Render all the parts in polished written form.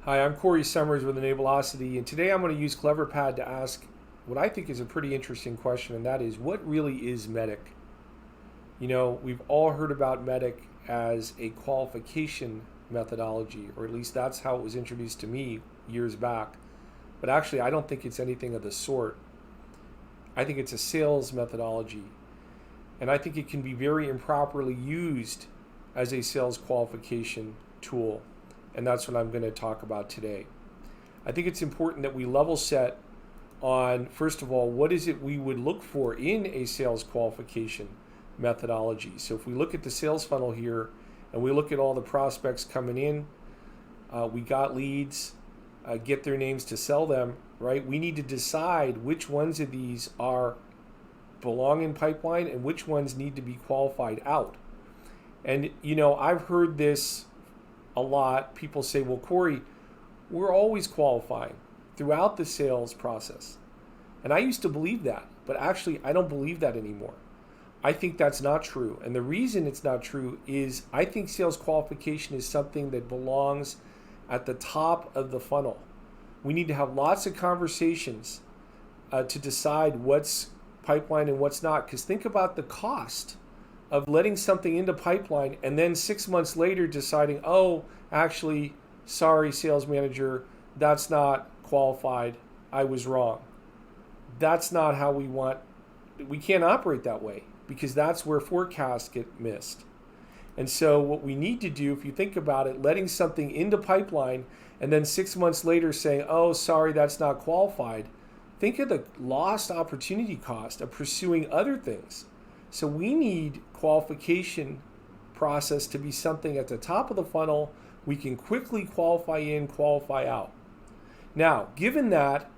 Hi, I'm Corey Summers with Enablosity, and today I'm going to use CleverPad to ask what I think is a pretty interesting question, and that is, what really is MEDDIC? You know, we've all heard about MEDDIC as a qualification methodology, or at least that's how it was introduced to me years back. But actually, I don't think it's anything of the sort. I think it's a sales methodology, and I think it can be very improperly used as a sales qualification tool. And that's what I'm going to talk about today. I think it's important that we level set on, first of all, what is it we would look for in a sales qualification methodology. So if we look at the sales funnel here and we look at all the prospects coming in, we got leads, get their names to sell them, right? We need to decide which ones of these belong in pipeline and which ones need to be qualified out. And you know, I've heard this a lot. People say, well, Corey, we're always qualifying throughout the sales process. And I used to believe that, but actually I don't believe that anymore. I think that's not true. And the reason it's not true is I think sales qualification is something that belongs at the top of the funnel. We need to have lots of conversations to decide what's pipeline and what's not. Because think about the cost of letting something into pipeline and then 6 months later deciding, oh, actually, sorry, sales manager, that's not qualified. I was wrong. That's not how we can't operate that way, because that's where forecasts get missed. And so what we need to do, if you think about it, letting something into pipeline and then 6 months later saying, oh, sorry, that's not qualified, think of the lost opportunity cost of pursuing other things. So we need qualification process to be something at the top of the funnel we can quickly qualify in, qualify out. Now, given that,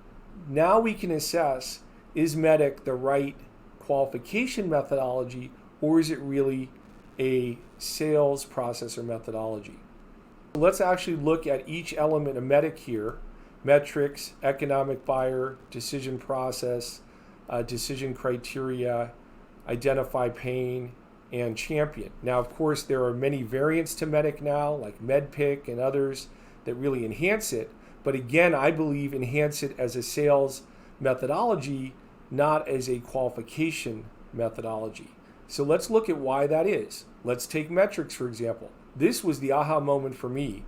now we can assess, is MEDDIC the right qualification methodology, or is it really a sales process or methodology? Let's actually look at each element of MEDDIC here: metrics, economic buyer, decision process, decision criteria, identify pain, and champion. Now, of course, there are many variants to MEDDIC now, like MEDDPIC and others, that really enhance it. But again, I believe enhance it as a sales methodology, not as a qualification methodology. So let's look at why that is. Let's take metrics, for example. This was the aha moment for me,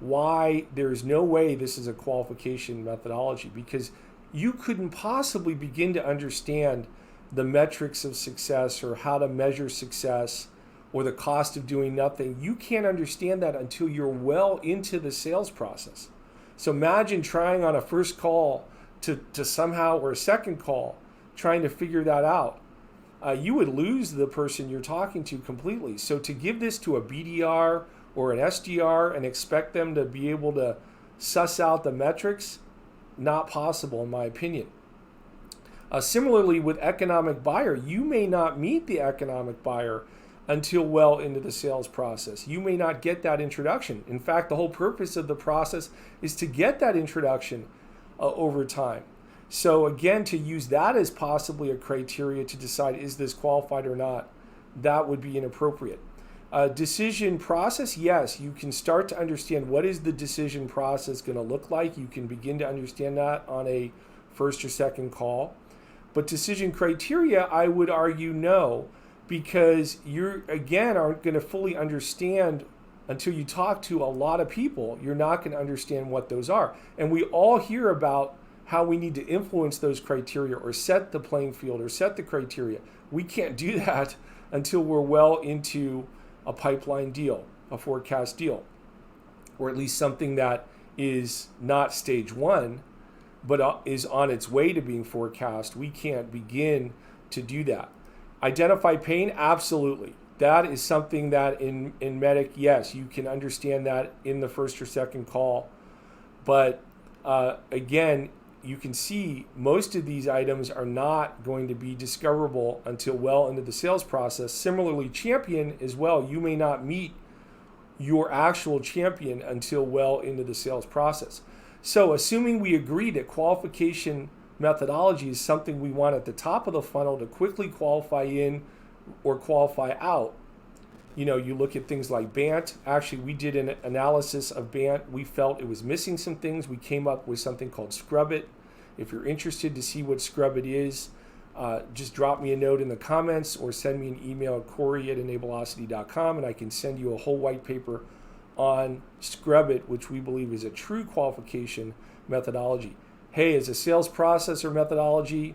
why there's no way this is a qualification methodology, because you couldn't possibly begin to understand the metrics of success or how to measure success or the cost of doing nothing. You can't understand that until you're well into the sales process. So imagine trying on a first call to somehow, or a second call, trying to figure that out. You would lose the person you're talking to completely. So to give this to a BDR or an SDR and expect them to be able to suss out the metrics, not possible in my opinion. Similarly, with economic buyer, you may not meet the economic buyer until well into the sales process. You may not get that introduction. In fact, the whole purpose of the process is to get that introduction over time. So again, to use that as possibly a criteria to decide, is this qualified or not, that would be inappropriate. Decision process, yes, you can start to understand what is the decision process going to look like. You can begin to understand that on a first or second call. But decision criteria, I would argue no, because you, again, aren't going to fully understand until you talk to a lot of people. You're not going to understand what those are. And we all hear about how we need to influence those criteria or set the playing field or set the criteria. We can't do that until we're well into a pipeline deal, a forecast deal, or at least something that is not stage one, but is on its way to being forecast. We can't begin to do that. Identify pain, absolutely. That is something that in MEDDIC, yes, you can understand that in the first or second call. But again, you can see most of these items are not going to be discoverable until well into the sales process. Similarly, champion as well. You may not meet your actual champion until well into the sales process. So assuming we agree that qualification methodology is something we want at the top of the funnel to quickly qualify in or qualify out, You look at things like BANT. Actually, we did an analysis of BANT. We felt it was missing some things. We came up with something called Scrub It. If you're interested to see what Scrub It is, just drop me a note in the comments or send me an email at corey@enableocity.com, and I can send you a whole white paper on Scrub It, which we believe is a true qualification methodology. Hey, as a sales process or methodology,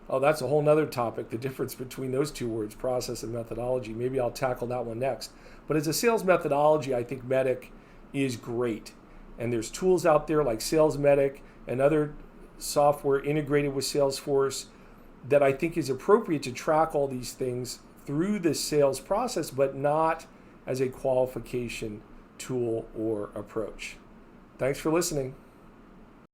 oh, that's a whole nother topic, the difference between those two words, process and methodology. Maybe I'll tackle that one next. But as a sales methodology, I think MEDDIC is great. And there's tools out there like Sales MEDDIC and other software integrated with Salesforce that I think is appropriate to track all these things through the sales process, but not as a qualification tool or approach. Thanks for listening.